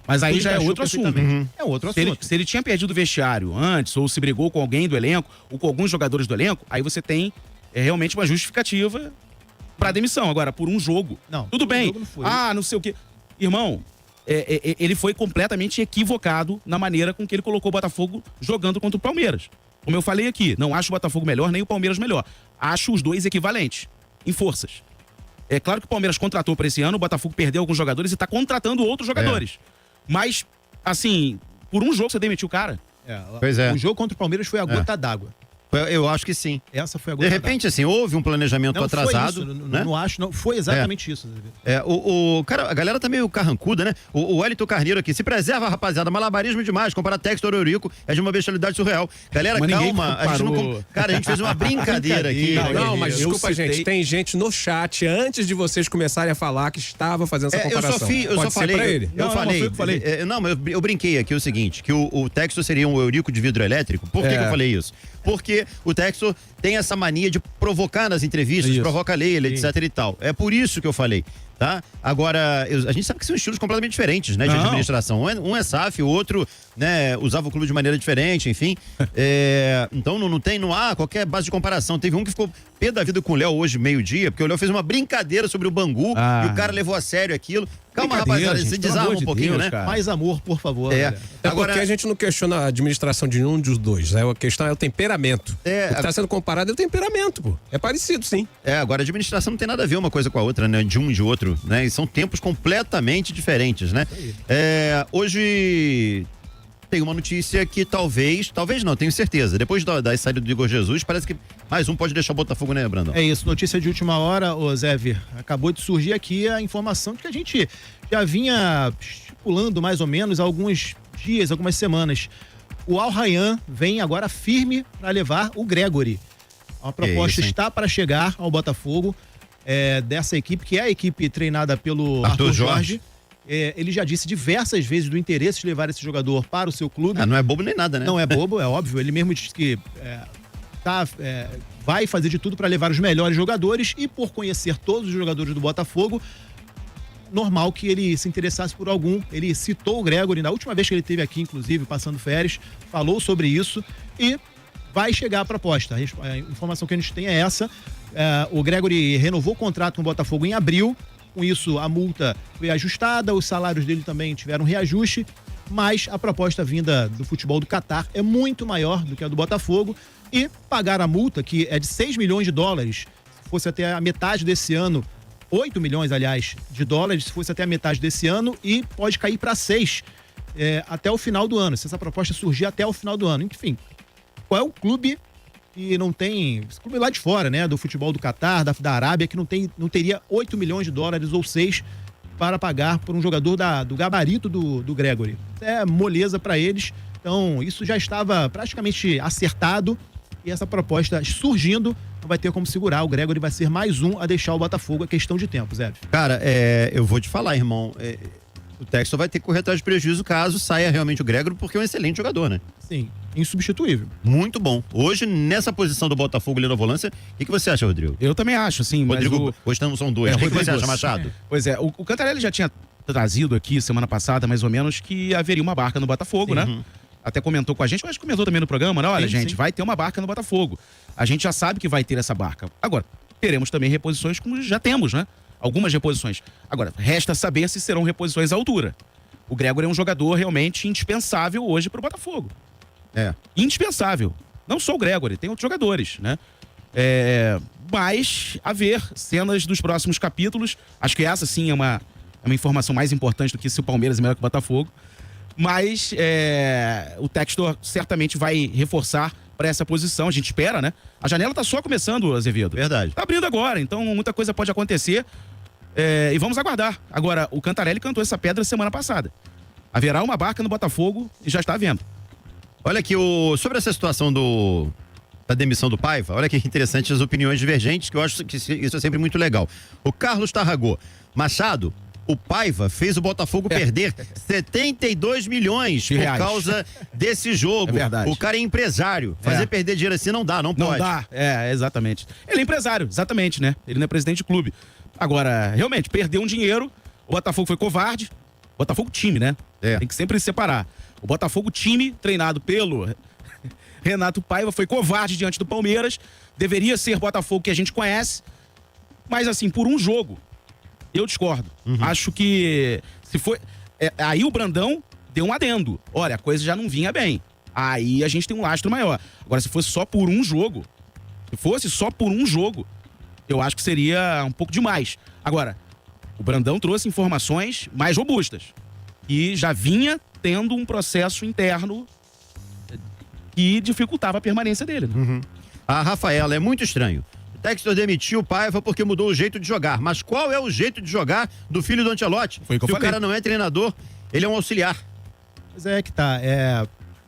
mas aí já é outro assunto. É outro assunto. Se ele tinha perdido o vestiário antes, ou se brigou com alguém do elenco, ou com alguns jogadores do elenco, aí você tem realmente uma justificativa pra demissão. Agora, por um jogo, não, tudo bem. Não foi. Não sei o quê. Irmão, ele foi completamente equivocado na maneira com que ele colocou o Botafogo jogando contra o Palmeiras. Como eu falei aqui, não acho o Botafogo melhor, nem o Palmeiras melhor. Acho os dois equivalentes, em forças. É claro que o Palmeiras contratou para esse ano, o Botafogo perdeu alguns jogadores e tá contratando outros jogadores. Mas, assim, por um jogo você demitiu o cara. Pois é. O jogo contra o Palmeiras foi a gota d'água. Eu acho que sim. Essa foi a gota De repente, assim, houve um planejamento atrasado. Foi isso, né? Não acho, não. Foi exatamente isso. Cara, a galera tá meio carrancuda, né? O Wellington Carneiro aqui, se preserva, rapaziada, malabarismo demais, comparar Textor e Eurico é de uma bestialidade surreal. Galera, mas calma, a gente não... Cara, a gente fez uma brincadeira aqui. Não, mas desculpa, gente, tem gente no chat, antes de vocês começarem a falar, que estava fazendo essa comparação. Eu só falei pra ele? Eu falei. Não, mas eu brinquei aqui o seguinte, que o Textor seria um Eurico de vidro elétrico. Por que eu falei isso? Porque porque o Textor tem essa mania de provocar nas entrevistas, provoca Leila, etc e tal. É por isso que eu falei. Tá? Agora, a gente sabe que são estilos completamente diferentes, né, de administração. Um é SAF, o outro, né, usava o clube de maneira diferente, enfim. Então não há qualquer base de comparação. Teve um que ficou pé da vida com o Léo hoje, meio-dia, porque o Léo fez uma brincadeira sobre o Bangu e o cara levou a sério aquilo. Calma, rapaziada, se desarma um pouquinho, né? Cara. Mais amor, por favor. Agora, porque a gente não questiona a administração de nenhum dos dois. A questão é o temperamento. O que está sendo comparado é o temperamento, pô. É parecido, sim. Agora a administração não tem nada a ver uma coisa com a outra, né? De um e de outro, né? E são tempos completamente diferentes, né? Hoje tem uma notícia que talvez não, tenho certeza. Depois da saída do Igor Jesus, parece que mais um pode deixar o Botafogo, né, Brandão? É isso, notícia de última hora, ô Zé Vir. Acabou de surgir aqui a informação de que a gente já vinha estipulando mais ou menos há alguns dias, algumas semanas. O Al Rayyan vem agora firme para levar o Gregori. A proposta está para chegar ao Botafogo, dessa equipe, que é a equipe treinada pelo Arthur Jorge. Ele já disse diversas vezes do interesse de levar esse jogador para o seu clube. Não é bobo nem nada, né? Não é bobo, é óbvio. Ele mesmo disse que vai fazer de tudo para levar os melhores jogadores e, por conhecer todos os jogadores do Botafogo, normal que ele se interessasse por algum. Ele citou o Gregori na última vez que ele esteve aqui, inclusive, passando férias, falou sobre isso e vai chegar a proposta. A informação que a gente tem é essa. O Gregori renovou o contrato com o Botafogo em abril. Com isso, a multa foi ajustada, os salários dele também tiveram reajuste, mas a proposta vinda do futebol do Catar é muito maior do que a do Botafogo e pagar a multa, que é de 6 milhões de dólares, se fosse até a metade desse ano, 8 milhões, aliás, de dólares, se fosse até a metade desse ano, e pode cair para 6 até o final do ano, se essa proposta surgir até o final do ano. Enfim, qual é o clube que não tem, esse clube lá de fora, né, do futebol do Catar, da Arábia, que não teria 8 milhões de dólares ou 6 para pagar por um jogador do gabarito do Gregori? É moleza para eles. Então, isso já estava praticamente acertado e essa proposta surgindo não vai ter como segurar. O Gregori vai ser mais um a deixar o Botafogo, é questão de tempo, Zé. Cara, eu vou te falar, irmão, o Textor vai ter que correr atrás de prejuízo caso saia realmente o Gregori, porque é um excelente jogador, né? Sim, insubstituível. Muito bom. Hoje, nessa posição do Botafogo ali na volância, o que você acha, Rodrigo? Eu também acho, sim. Rodrigo, hoje são dois. O que você acha, Machado? Pois é, o Cantarelli já tinha trazido aqui semana passada, mais ou menos, que haveria uma barca no Botafogo, né? Até comentou com a gente, mas comentou também no programa, né? Olha, gente, vai ter uma barca no Botafogo. A gente já sabe que vai ter essa barca. Agora, teremos também reposições como já temos, né? Algumas reposições. Agora, resta saber se serão reposições à altura. O Gregori é um jogador realmente indispensável hoje para o Botafogo. Indispensável. Não só o Gregori, tem outros jogadores, né? Mas, a ver, cenas dos próximos capítulos. Acho que essa sim é uma informação mais importante do que se o Palmeiras é melhor que o Botafogo. Mas o Textor certamente vai reforçar para essa posição. A gente espera, né? A janela tá só começando, Azevedo. Verdade. Tá abrindo agora, então muita coisa pode acontecer. E vamos aguardar. Agora, o Cantarelli cantou essa pedra semana passada. Haverá uma barca no Botafogo e já está havendo. Olha aqui, sobre essa situação da demissão do Paiva, olha que interessante as opiniões divergentes, que eu acho que isso é sempre muito legal. O Carlos Tarragô: Machado, o Paiva fez o Botafogo perder 72 milhões por causa desse jogo. É verdade. O cara é empresário. Fazer perder dinheiro assim não dá, não pode. Não dá, exatamente. Ele é empresário, exatamente, né? Ele não é presidente de clube. Agora, realmente, perdeu um dinheiro, o Botafogo foi covarde. Botafogo time, né? Tem que sempre separar. O Botafogo time, treinado pelo Renato Paiva, foi covarde diante do Palmeiras. Deveria ser Botafogo que a gente conhece. Mas assim, por um jogo, eu discordo. Acho que se foi... aí o Brandão deu um adendo. Olha, a coisa já não vinha bem. Aí a gente tem um lastro maior. Agora, se fosse só por um jogo, eu acho que seria um pouco demais. Agora, o Brandão trouxe informações mais robustas. E já vinha tendo um processo interno que dificultava a permanência dele. Né? A Rafaela: é muito estranho. O Textor demitiu o Paiva porque mudou o jeito de jogar. Mas qual é o jeito de jogar do filho do Ancelotti? Foi o que eu falei. O cara não é treinador, ele é um auxiliar. Mas é que tá.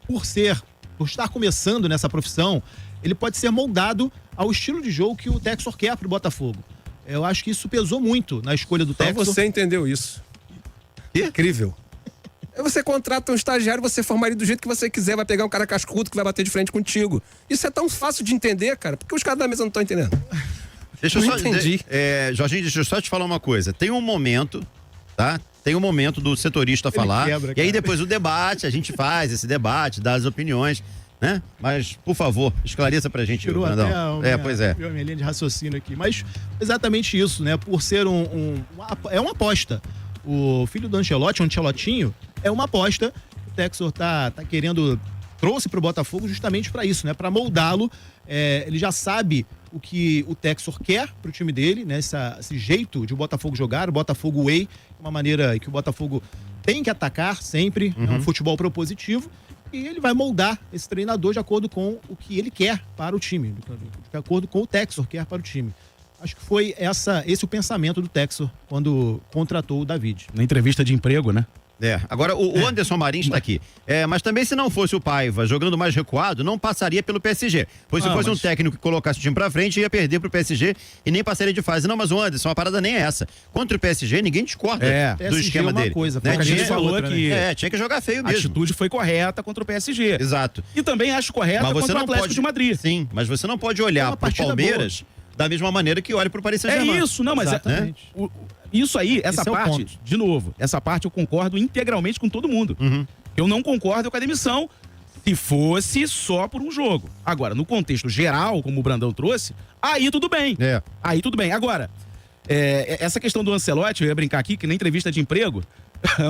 Por estar começando nessa profissão, ele pode ser moldado ao estilo de jogo que o Textor quer pro Botafogo. Eu acho que isso pesou muito na escolha do Textor. Você entendeu isso. Incrível. Aí você contrata um estagiário, você forma ele do jeito que você quiser, vai pegar um cara cascudo que vai bater de frente contigo. Isso é tão fácil de entender, cara, porque os caras da mesa não estão entendendo. Deixa eu não só entendi. Jorginho, deixa eu só te falar uma coisa. Tem um momento, tá? Tem um momento do setorista falar. E aí depois o debate, a gente faz esse debate, dá as opiniões, né? Mas, por favor, esclareça pra gente, Brandão. Pois é. Minha linha de raciocínio aqui. Mas exatamente isso, né? Por ser é uma aposta. O filho do Ancelotti, o Ancelotinho, é uma aposta. O Textor tá querendo, trouxe pro Botafogo justamente para isso, né? Para moldá-lo. Ele já sabe o que o Textor quer pro time dele, né? Esse jeito de o Botafogo jogar, o Botafogo Way, uma maneira que o Botafogo tem que atacar sempre, é um futebol propositivo. E ele vai moldar esse treinador de acordo com o que ele quer para o time, de acordo com o Textor quer para o time. Acho que foi esse o pensamento do Textor quando contratou o David. Na entrevista de emprego, né? Agora o Anderson Marins está aqui. Mas também se não fosse o Paiva jogando mais recuado, não passaria pelo PSG. Pois se fosse um técnico que colocasse o time pra frente, ia perder pro PSG e nem passaria de fase. Não, mas o Anderson, a parada nem é essa. Contra o PSG, ninguém discorda do esquema dele. Coisa, né? A gente falou que tinha que jogar feio mesmo. A atitude foi correta contra o PSG. Exato. E também acho correta contra o Atlético de Madrid. Sim, mas você não pode olhar pro Palmeiras da mesma maneira que olha pro Paris Saint-Germain. É isso, não, mas isso aí, essa parte, de novo, essa parte eu concordo integralmente com todo mundo. Eu não concordo com a demissão se fosse só por um jogo. Agora, no contexto geral, como o Brandão trouxe, aí tudo bem. Aí tudo bem. Agora, essa questão do Ancelotti, eu ia brincar aqui, que na entrevista de emprego,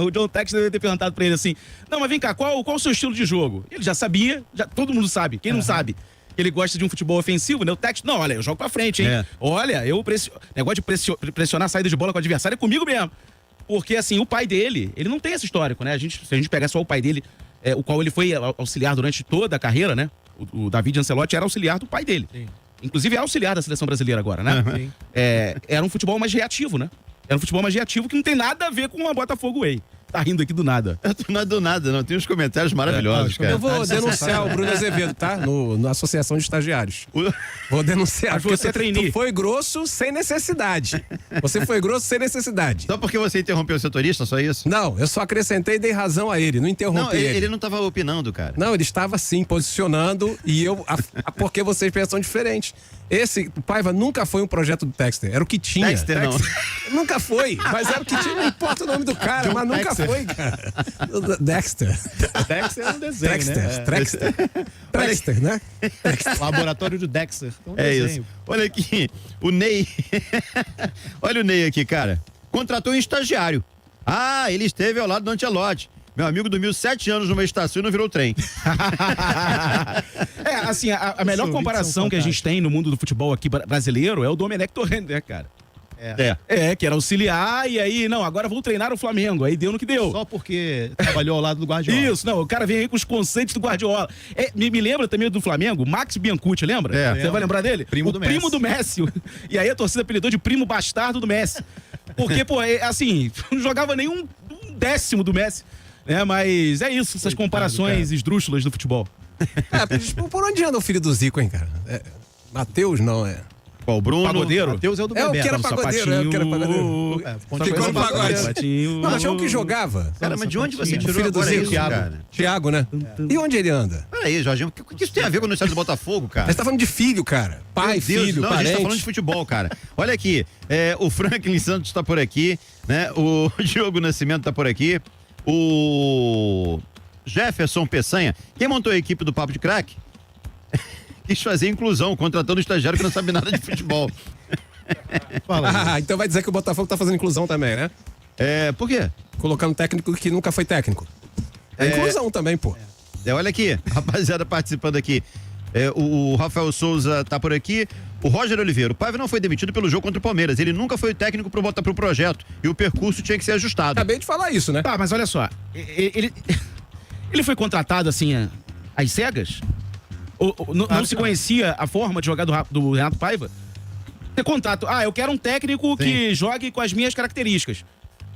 o John Textor deve ter perguntado pra ele assim, não, mas vem cá, qual o seu estilo de jogo? Ele já sabia, todo mundo sabe. Quem não sabe? Ele gosta de um futebol ofensivo, né? O Textor, não, olha, eu jogo pra frente, hein? Olha, negócio de pressionar a saída de bola com o adversário é comigo mesmo. Porque, assim, o pai dele, ele não tem esse histórico, né? Se a gente pegar só o pai dele, o qual ele foi auxiliar durante toda a carreira, né? O David Ancelotti era auxiliar do pai dele. Sim. Inclusive é auxiliar da seleção brasileira agora, né? Sim. Era um futebol mais reativo, né? Era um futebol mais reativo que não tem nada a ver com a Botafogo Way. Tá rindo aqui do nada. Não é do nada, não. Tem uns comentários maravilhosos, cara. Eu vou denunciar o Bruno Azevedo, tá? Na Associação de Estagiários. Vou denunciar. Você tu foi grosso sem necessidade. Você foi grosso sem necessidade. Só porque você interrompeu o setorista, só isso? Não, eu só acrescentei e dei razão a ele. Não interrompi ele. Ele não estava opinando, cara. Não, ele estava sim, posicionando e porque vocês pensam diferente. O Paiva nunca foi um projeto do Textor. Era o que tinha. Textor não. Nunca foi, mas era o que tinha. Não importa o nome do cara, mas nunca foi, cara. Dexter. Dexter é um desenho, Dexter, né? Laboratório do Dexter. Isso. Olha aqui, o Ney. Olha o Ney aqui, cara. Contratou um estagiário. Ele esteve ao lado do Ancelotti. Meu amigo dormiu 7 anos numa estação e não virou trem. Assim, a melhor comparação que a gente tem no mundo do futebol aqui brasileiro é o Domenech Torrent, né, cara? Que era auxiliar e aí, não, agora vou treinar o Flamengo. Aí deu no que deu. Só porque trabalhou ao lado do Guardiola. Isso, não, o cara vem aí com os conceitos do Guardiola. Me lembra também do Flamengo, Max Biancucci, lembra? Você vai lembrar dele? Primo do Messi. E aí a torcida apelidou de primo bastardo do Messi. Porque, assim, não jogava nenhum décimo do Messi. Mas é isso, essas comparações esdrúxulas do futebol. Por onde anda o filho do Zico, hein, cara? Mateus, não é? Qual, o Bruno? Pagodeiro? Mateus é o do Bebeto. O que era pagodeiro, Ficou no pagode. Não, mas é o que jogava. Cara, mas de onde você tirou filho do agora Zico, isso, cara? Thiago, né? E onde ele anda? Peraí, Jorginho, o que isso tem a ver com o estádio do Botafogo, cara? Você tá falando de filho, cara. Pai, filho, não, parente. a gente tá falando de futebol, cara. Olha aqui, o Franklin Santos tá por aqui, né? O Diogo Nascimento tá por aqui. O Jefferson Peçanha, quem montou a equipe do Papo de Craque, quis fazer inclusão, contratando um estagiário que não sabe nada de futebol. Então vai dizer que o Botafogo tá fazendo inclusão também, né? Por quê? Colocando técnico que nunca foi técnico. Inclusão também, pô. Olha aqui, rapaziada participando aqui. O Rafael Souza tá por aqui. O Roger Oliveira, o Paiva não foi demitido pelo jogo contra o Palmeiras. Ele nunca foi o técnico para botar pro projeto. E o percurso tinha que ser ajustado. Acabei de falar isso, né? Tá, mas olha só. Ele foi contratado assim, às cegas? Não se conhecia a forma de jogar do Renato Paiva? Você contrata. Eu quero um técnico que jogue com as minhas características.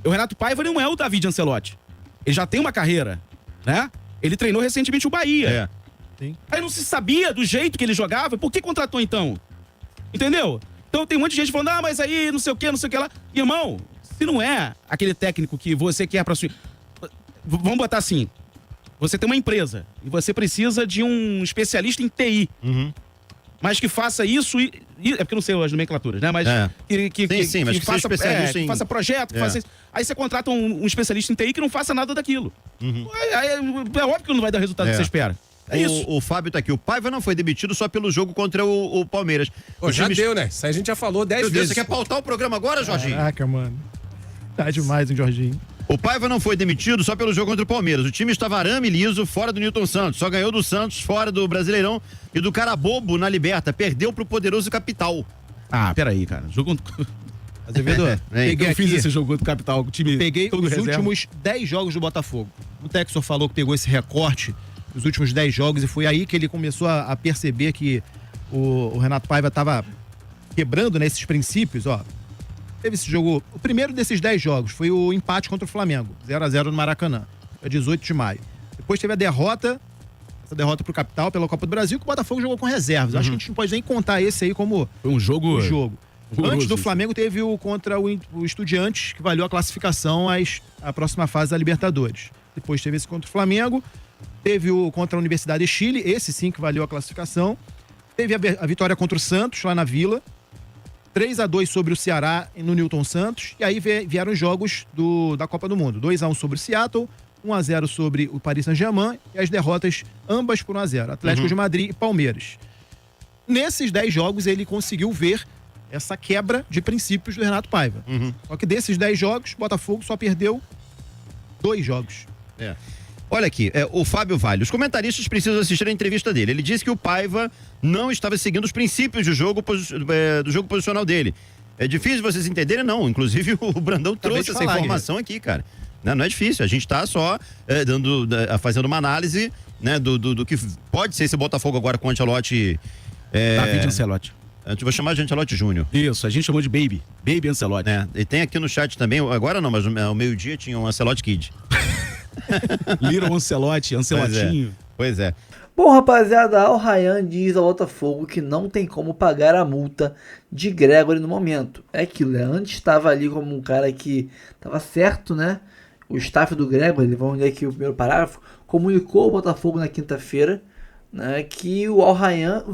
O Renato Paiva não é o David Ancelotti. Ele já tem uma carreira, né? Ele treinou recentemente o Bahia. Sim. Aí não se sabia do jeito que ele jogava. Por que contratou então? Entendeu? Então tem um monte de gente falando, mas aí não sei o que lá. Irmão, se não é aquele técnico que você quer pra sua... vamos botar assim, você tem uma empresa e você precisa de um especialista em TI. Mas que faça isso é porque eu não sei as nomenclaturas, né? Mas que faça, que faça projeto, que faça isso. Aí você contrata um especialista em TI que não faça nada daquilo. É óbvio que não vai dar o resultado que você espera. É isso. O Fábio tá aqui. O Paiva não foi demitido só pelo jogo contra o Palmeiras. Já deu, né? Isso aí a gente já falou 10 vezes. Você quer pautar o programa agora, Jorginho? Caraca, mano. Tá demais, hein, Jorginho? O Paiva não foi demitido só pelo jogo contra o Palmeiras. O time estava arame liso fora do Newton Santos. Só ganhou do Santos fora do Brasileirão e do cara bobo na Liberta. Perdeu pro poderoso Capital. Ah, peraí, cara. Jogo contra... Azevedo, eu fiz esse jogo contra o Capital. O time peguei todo os reserva. últimos 10 jogos do Botafogo. O Texor falou que pegou esse recorte dos últimos 10 jogos e foi aí que ele começou a perceber que o Renato Paiva estava quebrando, né, esses princípios, ó. Teve esse jogo, o primeiro desses 10 jogos foi o empate contra o Flamengo, 0-0 no Maracanã, dia 18 de maio. Depois teve a derrota, essa derrota pro Capital pela Copa do Brasil, que o Botafogo jogou com reservas. Acho que a gente não pode nem contar esse aí como foi um jogo. Antes do Flamengo teve o contra o Estudiantes, que valeu a classificação à próxima fase da Libertadores. Depois teve esse contra o Flamengo, teve o contra a Universidade de Chile, esse sim que valeu a classificação. Teve a vitória contra o Santos, lá na Vila. 3-2 sobre o Ceará no Newton Santos. E aí vieram os jogos da Copa do Mundo. 2-1 sobre o Seattle, 1-0 sobre o Paris Saint-Germain e as derrotas ambas por 1-0. Atlético de Madrid e Palmeiras. Nesses 10 jogos ele conseguiu ver essa quebra de princípios do Renato Paiva. Só que desses 10 jogos, Botafogo só perdeu 2 jogos. Olha aqui, o Fábio Vale. Os comentaristas precisam assistir a entrevista dele. Ele disse que o Paiva não estava seguindo os princípios do jogo posicional dele. É difícil vocês entenderem? Não. Inclusive, o Brandão trouxe essa informação aqui, cara. Não é difícil. A gente está só fazendo uma análise, né, do que pode ser esse Botafogo agora com o Ancelotti. David Ancelotti. Eu vou chamar de Ancelotti Júnior. Isso, a gente chamou de Baby Ancelotti. E tem aqui no chat também, agora não, mas ao meio-dia tinha um Ancelotti Kid. Little Ancelotti, Ancelotinho. Pois é. Bom, rapaziada, Al Rayyan diz ao Botafogo que não tem como pagar a multa de Gregory no momento. É aquilo, né? Antes estava ali como um cara que estava certo, né? O staff do Gregory, vamos ler aqui o primeiro parágrafo, comunicou ao Botafogo na quinta-feira, né, que o Al Rayyan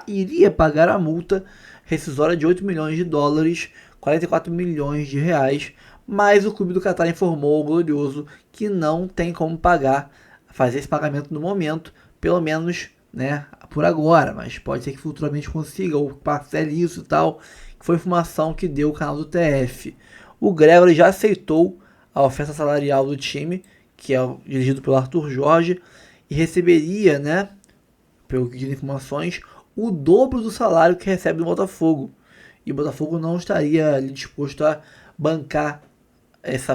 iria pagar a multa rescisória de 8 milhões de dólares, 44 milhões de reais, mas o clube do Catar informou ao Glorioso que não tem como fazer esse pagamento no momento, pelo menos, né, por agora, mas pode ser que futuramente consiga ou parcele isso e tal, que foi informação que deu o canal do TF. O Gregory já aceitou a oferta salarial do time, que é dirigido pelo Arthur Jorge, e receberia, né, pelo que diz informações, o dobro do salário que recebe do Botafogo. E o Botafogo não estaria ali disposto a bancar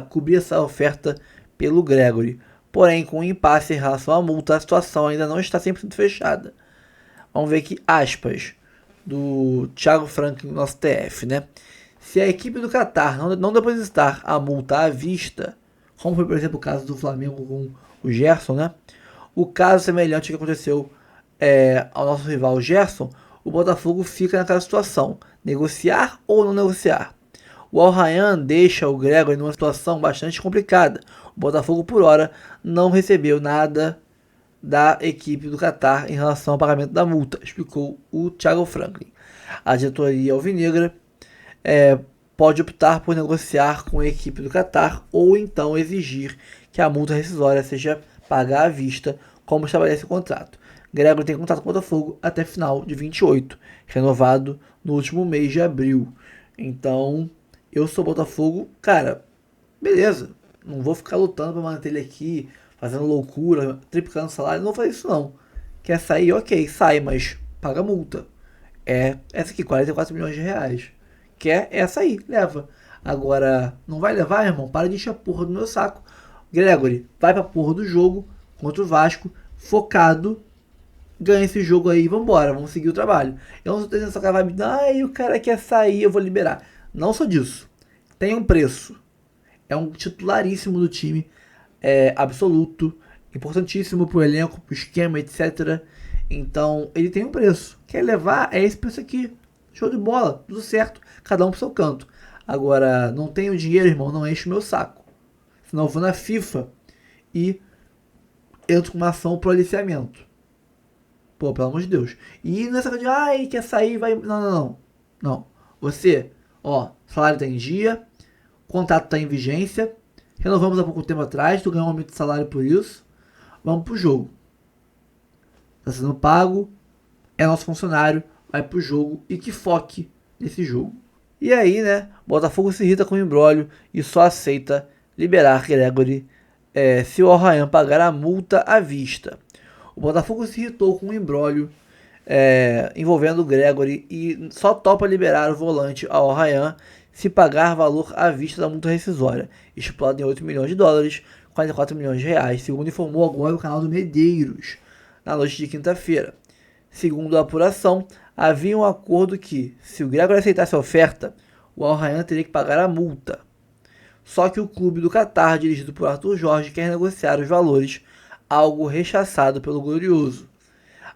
cobrir essa oferta pelo Gregory. Porém, com o impasse em relação à multa, a situação ainda não está 100% fechada. Vamos ver aqui, aspas, do Thiago Franklin, nosso TF, né? Se a equipe do Catar não depositar a multa à vista, como foi, por exemplo, o caso do Flamengo com o Gerson, né? O caso semelhante ao que aconteceu ao nosso rival Gerson, o Botafogo fica naquela situação, negociar ou não negociar. O Al Rayyan deixa o Gregory numa situação bastante complicada. O Botafogo, por hora, não recebeu nada da equipe do Catar em relação ao pagamento da multa, explicou o Thiago Franklin. A diretoria alvinegra pode optar por negociar com a equipe do Catar ou então exigir que a multa rescisória seja paga à vista, como estabelece o contrato. Gregory tem contrato com o Botafogo até final de 28, renovado no último mês de abril. Então, eu sou Botafogo, cara, beleza, não vou ficar lutando para manter ele aqui, fazendo loucura, triplicando o salário, não vou fazer isso não. Quer sair? Ok, sai, mas paga multa. Essa aqui, 44 milhões de reais. Quer? Essa aí, leva. Agora, não vai levar, irmão? Para de encher a porra do meu saco. Gregory, vai pra porra do jogo contra o Vasco, focado, ganha esse jogo aí, vambora, vamos seguir o trabalho. Eu não estou tendo essa vibe, o cara quer sair, eu vou liberar. Não sou disso. Tem um preço. É um titularíssimo do time, absoluto, importantíssimo pro elenco, pro esquema, etc. Então, ele tem um preço. Quer levar? É esse preço aqui. Show de bola, tudo certo, cada um pro seu canto. Agora, não tenho dinheiro, irmão, não enche o meu saco. Senão eu vou na FIFA e entra com uma ação pro aliciamento. Pô, pelo amor de Deus. E nessa coisa de, ai, quer sair, vai... Não. Você, ó, salário tá em dia, contrato tá em vigência, renovamos há pouco tempo atrás, tu ganhou um aumento de salário por isso, vamos pro jogo. Tá sendo pago, é nosso funcionário, vai pro jogo e que foque nesse jogo. E aí, né, Botafogo se irrita com o imbróglio e só aceita liberar Gregori se o Al Rayyan pagar a multa à vista. O Botafogo se irritou com o imbróglio envolvendo o Gregori e só topa liberar o volante ao Al Rayyan se pagar valor à vista da multa rescisória, estipulado em 8 milhões de dólares, 44 milhões de reais, segundo informou agora o canal do Medeiros, na noite de quinta-feira. Segundo a apuração, havia um acordo que, se o Gregori aceitasse a oferta, o Al Rayyan teria que pagar a multa. Só que o clube do Catar, dirigido por Arthur Jorge, quer negociar os valores, algo rechaçado pelo Glorioso.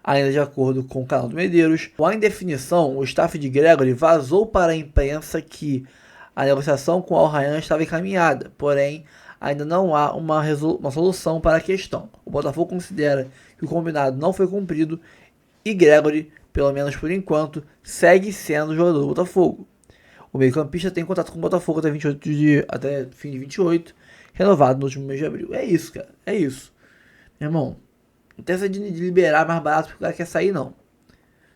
Ainda de acordo com o canal do Medeiros, com a indefinição, o staff de Gregori vazou para a imprensa que a negociação com o Al Rayyan estava encaminhada, porém ainda não há uma solução para a questão. O Botafogo considera que o combinado não foi cumprido e Gregori, pelo menos por enquanto, segue sendo jogador do Botafogo. O meio-campista tem contato com o Botafogo até fim de 28, renovado no último mês de abril. É isso, cara. É isso. Meu irmão, não tem essa de liberar mais barato porque o cara quer sair, não.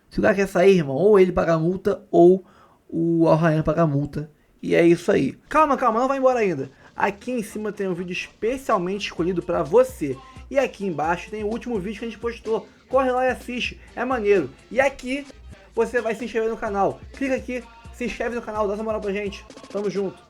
Se o cara quer sair, irmão, ou ele paga a multa, ou o Al Rayyan paga a multa. E é isso aí. Calma, não vai embora ainda. Aqui em cima tem um vídeo especialmente escolhido para você. E aqui embaixo tem o último vídeo que a gente postou. Corre lá e assiste, é maneiro. E aqui você vai se inscrever no canal. Clica aqui, se inscreve no canal, dá essa moral pra gente. Tamo junto.